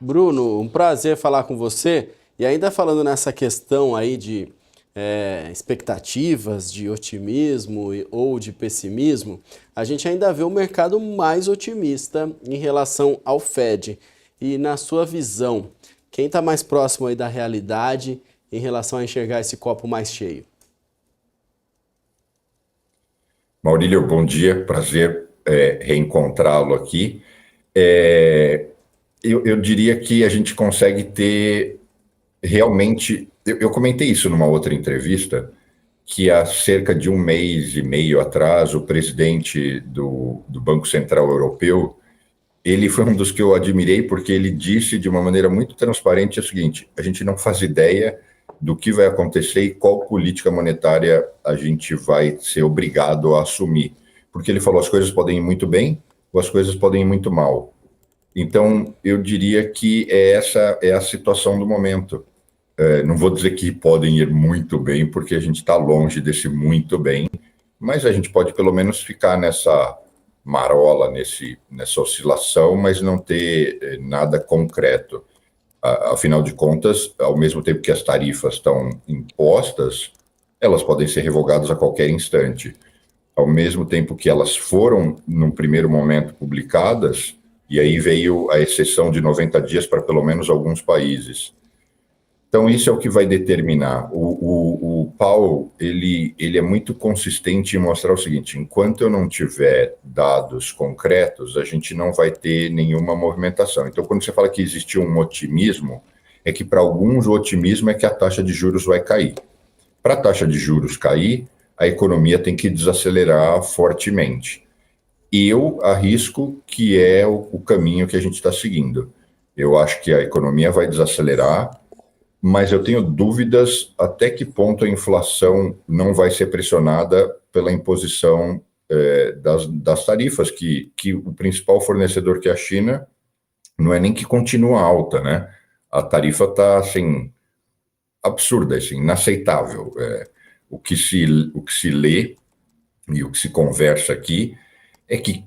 Bruno, um prazer falar com você. E ainda falando nessa questão aí de expectativas, de otimismo ou de pessimismo, a gente ainda vê o mercado mais otimista em relação ao Fed. E na sua visão, quem está mais próximo aí da realidade em relação a enxergar esse copo mais cheio? Maurílio, bom dia, prazer reencontrá-lo aqui. É, eu diria que a gente consegue ter realmente. Eu comentei isso numa outra entrevista, que há cerca de um mês e meio atrás, o presidente do Banco Central Europeu, ele foi um dos que eu admirei, porque ele disse de uma maneira muito transparente o seguinte: a gente não faz ideia do que vai acontecer e qual política monetária a gente vai ser obrigado a assumir. Porque ele falou, as coisas podem ir muito bem ou as coisas podem ir muito mal. Então, eu diria que essa é a situação do momento. Não vou dizer que podem ir muito bem, porque a gente está longe desse muito bem, mas a gente pode pelo menos ficar nessa marola, nessa oscilação, mas não ter nada concreto. Afinal de contas, ao mesmo tempo que as tarifas estão impostas, elas podem ser revogadas a qualquer instante. Ao mesmo tempo que elas foram, num primeiro momento, publicadas, e aí veio a exceção de 90 dias para pelo menos alguns países. Então, isso é o que vai determinar. O Powell, ele é muito consistente em mostrar o seguinte: enquanto eu não tiver dados concretos, a gente não vai ter nenhuma movimentação. Então, quando você fala que existe um otimismo, é que para alguns o otimismo é que a taxa de juros vai cair. Para a taxa de juros cair, a economia tem que desacelerar fortemente. Eu arrisco que é o caminho que a gente está seguindo. Eu acho que a economia vai desacelerar, mas eu tenho dúvidas até que ponto a inflação não vai ser pressionada pela imposição das tarifas, que o principal fornecedor, que é a China, não é nem que continua alta, né? A tarifa está, assim, absurda, assim, inaceitável. O que se lê e o que se conversa aqui é que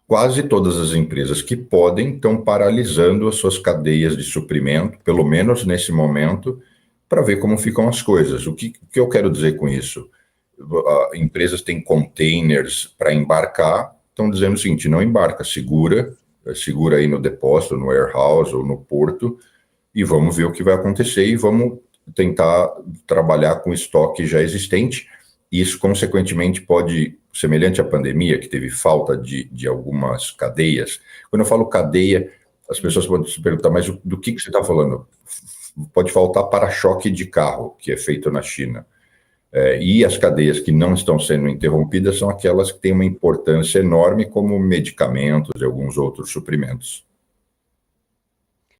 quase todas as empresas que podem estão paralisando as suas cadeias de suprimento, pelo menos nesse momento, para ver como ficam as coisas. O que eu quero dizer com isso? Empresas têm containers para embarcar, estão dizendo o seguinte: não embarca, segura aí no depósito, no warehouse ou no porto, e vamos ver o que vai acontecer e vamos tentar trabalhar com estoque já existente. Isso, consequentemente, pode, semelhante à pandemia, que teve falta de algumas cadeias. Quando eu falo cadeia, as pessoas podem se perguntar, mas do que você está falando? Pode faltar para-choque de carro, que é feito na China. E as cadeias que não estão sendo interrompidas são aquelas que têm uma importância enorme, como medicamentos e alguns outros suprimentos.